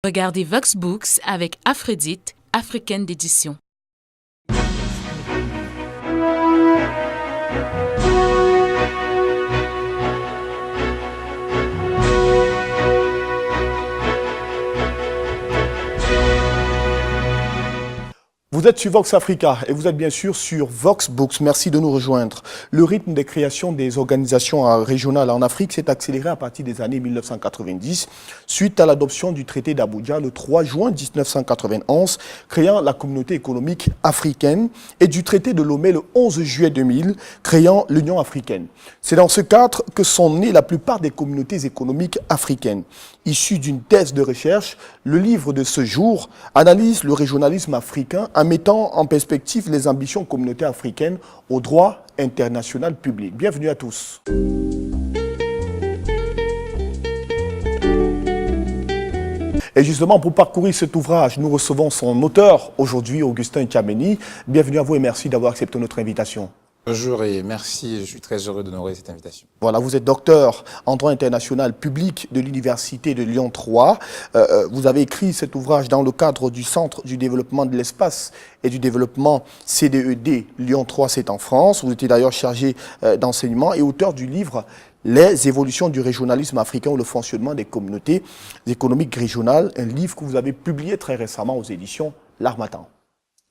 Regardez Vox Books avec Aphrodite, africaine d'édition. Vous êtes sur Vox Africa et vous êtes bien sûr sur Vox Books. Merci de nous rejoindre. Le rythme de création des organisations régionales en Afrique s'est accéléré à partir des années 1990 suite à l'adoption du traité d'Abuja le 3 juin 1991 créant la communauté économique africaine et du traité de Lomé le 11 juillet 2000 créant l'Union africaine. C'est dans ce cadre que sont nées la plupart des communautés économiques africaines. Issu d'une thèse de recherche, le livre de ce jour analyse le régionalisme africain en mettant en perspective les ambitions communautaires africaines au droit international public. Bienvenue à tous. Et justement, pour parcourir cet ouvrage, nous recevons son auteur aujourd'hui, Augustin Tchameni. Bienvenue à vous et merci d'avoir accepté notre invitation. Bonjour et merci, je suis très heureux d'honorer cette invitation. Voilà, vous êtes docteur en droit international public de l'Université de Lyon 3. Vous avez écrit cet ouvrage dans le cadre du Centre du développement de l'espace et du développement CDED Lyon 3, c'est en France. Vous étiez d'ailleurs chargé d'enseignement et auteur du livre Les évolutions du régionalisme africain ou le fonctionnement des communautés économiques régionales, un livre que vous avez publié très récemment aux éditions L'Harmattan.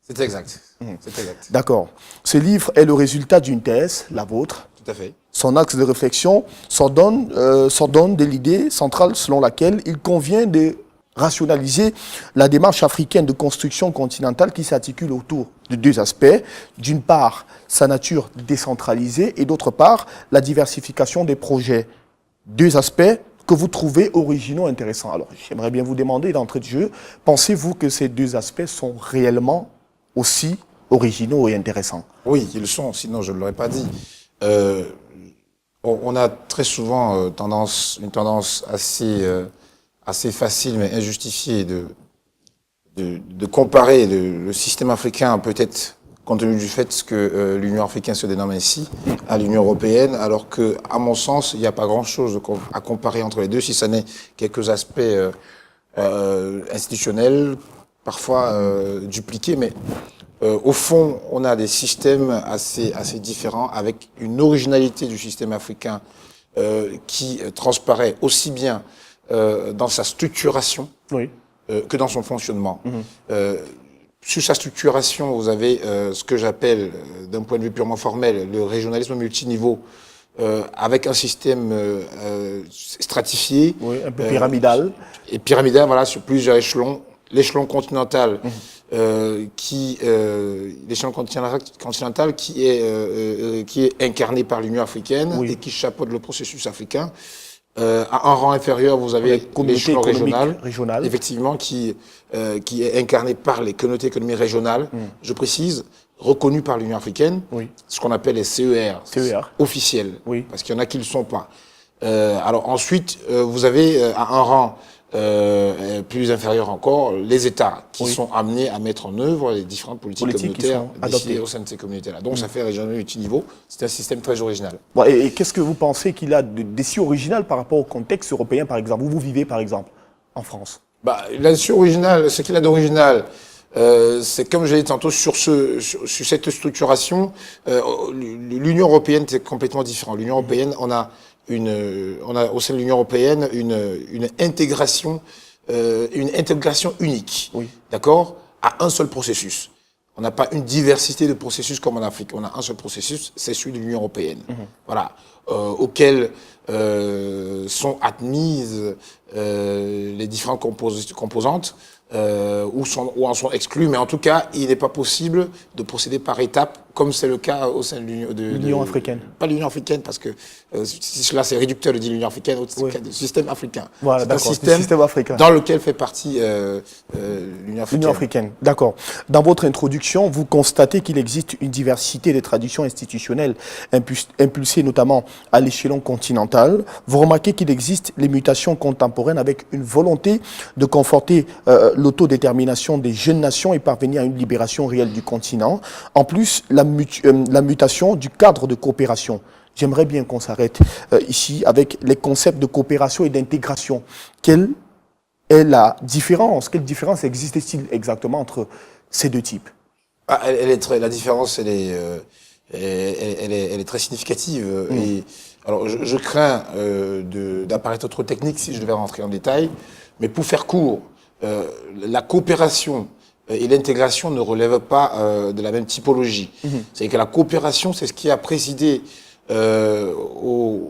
C'est exact. C'est exact. D'accord. Ce livre est le résultat d'une thèse, la vôtre. Tout à fait. Son axe de réflexion s'ordonne de l'idée centrale selon laquelle il convient de rationaliser la démarche africaine de construction continentale qui s'articule autour de deux aspects. D'une part, sa nature décentralisée et d'autre part, la diversification des projets. Deux aspects que vous trouvez originaux, intéressants. Alors, j'aimerais bien vous demander d'entrée de jeu, pensez-vous que ces deux aspects sont réellement aussi originaux et intéressants? Oui, ils le sont, sinon je ne l'aurais pas dit. On a très souvent une tendance assez facile mais injustifiée de comparer le système africain, peut-être compte tenu du fait que l'Union africaine se dénomme ainsi, à l'Union européenne, alors que, à mon sens, il n'y a pas grand-chose à comparer entre les deux, si ce n'est quelques aspects institutionnels, parfois dupliqués, mais au fond, on a des systèmes assez différents, avec une originalité du système africain qui transparaît aussi bien dans sa structuration que dans son fonctionnement. Sur sa structuration, vous avez ce que j'appelle, d'un point de vue purement formel, le régionalisme multiniveau, avec un système stratifié. Oui, un peu pyramidal. Et pyramidal, voilà, sur plusieurs échelons. L'échelon continental, l'échelon continental qui est incarné par l'Union africaine et qui chapeaute le processus africain. À un rang inférieur, vous avez l'échelon régional, effectivement, qui est incarné par les communautés économiques régionales, je précise, reconnues par l'Union africaine, ce qu'on appelle les CER. Officiels, parce qu'il y en a qui ne le sont pas. Alors ensuite, vous avez à un rang plus inférieur encore, les États qui sont amenés à mettre en œuvre les différentes politiques communautaires décidées au sein de ces communautés-là. Donc ça fait régional multiniveau, c'est un système très original. Bon, et qu'est-ce que vous pensez qu'il a de si original par rapport au contexte européen, par exemple, où vous vivez, par exemple, en France? Il a de si original, ce qu'il a d'original, c'est comme j'ai dit tantôt, sur cette structuration, l'Union européenne c'est complètement différent. L'Union européenne, on a au sein de l'Union européenne une intégration unique, d'accord, à un seul processus. On n'a pas une diversité de processus comme en Afrique. On a un seul processus, c'est celui de l'Union européenne. Voilà, auquel sont admises les différentes composantes. Ou en sont exclus, mais en tout cas, il n'est pas possible de procéder par étapes, comme c'est le cas au sein de l'Union africaine. Pas l'Union africaine, parce que si cela c'est réducteur de dire l'Union africaine, c'est le cas du système africain. Voilà, c'est un système africain dans lequel fait partie l'Union africaine. L'Union africaine, d'accord. Dans votre introduction, vous constatez qu'il existe une diversité des traditions institutionnelles impulsées notamment à l'échelon continental. Vous remarquez qu'il existe les mutations contemporaines avec une volonté de conforter l'autodétermination des jeunes nations et parvenir à une libération réelle du continent. En plus, la mutation du cadre de coopération. J'aimerais bien qu'on s'arrête ici avec les concepts de coopération et d'intégration. Quelle est la différence? Quelle différence existe-t-il exactement entre ces deux types? La différence, elle est très significative. Et, alors, je crains d'apparaître trop technique si je devais rentrer en détail, mais pour faire court, la coopération et l'intégration ne relèvent pas de la même typologie. C'est-à-dire que la coopération, c'est ce qui a présidé aux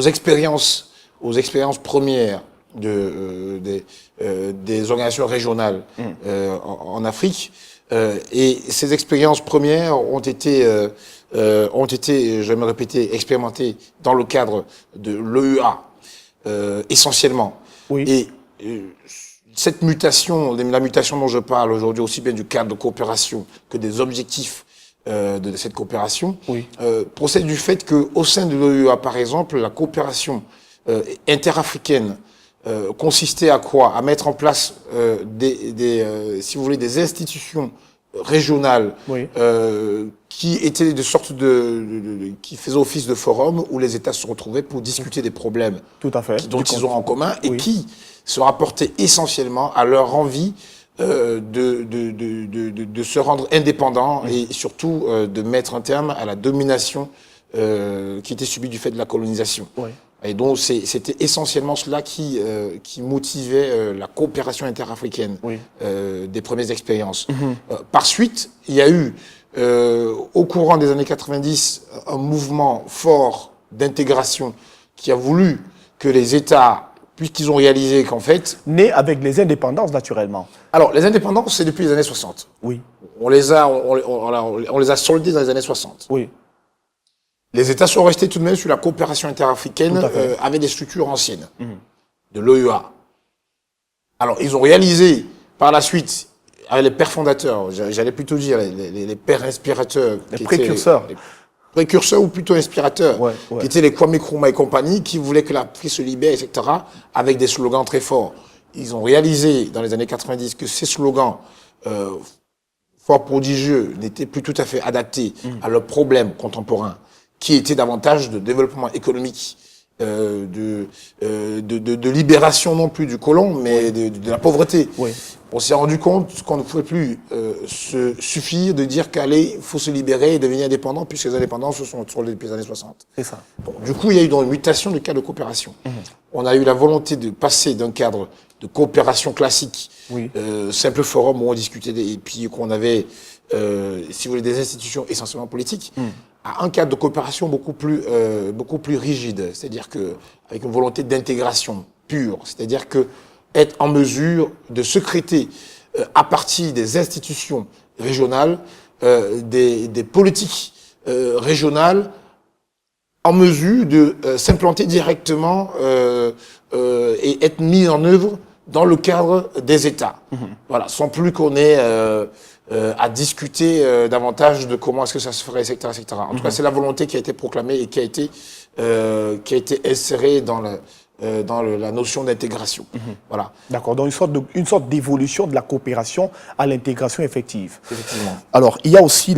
expériences premières des organisations régionales en Afrique. Et ces expériences premières ont été, je vais me répéter, expérimentées dans le cadre de l'EUA, essentiellement. Oui. Et cette mutation, la mutation dont je parle aujourd'hui, aussi bien du cadre de coopération que des objectifs de cette coopération, procède du fait qu'au sein de l'EUA, par exemple, la coopération interafricaine consistait à quoi? À mettre en place si vous voulez, des institutions régionales qui étaient de sorte qui faisaient office de forum où les États se retrouvaient pour discuter des problèmes dont ils ont en commun et qui se rapportaient essentiellement à leur envie de se rendre indépendants et surtout de mettre un terme à la domination qui était subie du fait de la colonisation. Et donc, c'était essentiellement cela qui motivait la coopération interafricaine des premières expériences. Par suite, il y a eu, au courant des années 90, un mouvement fort d'intégration qui a voulu que les États, puisqu'ils ont réalisé qu'en fait... Né avec les indépendances, naturellement. Alors, les indépendances, c'est depuis les années 60. Oui. On les a soldées dans les années 60. Oui. Les États sont restés tout de même sur la coopération interafricaine avec des structures anciennes de l'OUA. Alors, ils ont réalisé par la suite, avec les pères fondateurs, j'allais plutôt dire les pères inspirateurs. Les précurseurs. Les précurseurs ou plutôt inspirateurs, qui étaient les Kwame Nkrumah et compagnie, qui voulaient que l'Afrique se libère, etc., avec des slogans très forts. Ils ont réalisé dans les années 90 que ces slogans fort prodigieux n'étaient plus tout à fait adaptés à leurs problèmes contemporains, qui était davantage de développement économique, de libération non plus du colon, mais de la pauvreté. On s'est rendu compte qu'on ne pouvait plus se suffire de dire qu'allez, il faut se libérer et devenir indépendant, puisque les indépendances se sont sur depuis les années 60. C'est ça. Bon, du coup, il y a eu donc une mutation du cadre de coopération. On a eu la volonté de passer d'un cadre de coopération classique, simple forum où on discutait, et puis qu'on avait, si vous voulez, des institutions essentiellement politiques, à un cadre de coopération beaucoup plus rigide, c'est-à-dire que avec une volonté d'intégration pure, c'est-à-dire que être en mesure de secréter à partir des institutions régionales, des politiques régionales, en mesure de s'implanter directement et être mis en œuvre dans le cadre des États. Voilà, sans plus qu'on ait à discuter davantage de comment est-ce que ça se ferait, etc., etc. En tout cas, c'est la volonté qui a été proclamée et qui a été insérée dans la notion d'intégration. Voilà. D'accord, donc une sorte d'évolution de la coopération à l'intégration effective. Effectivement. Alors, il y a aussi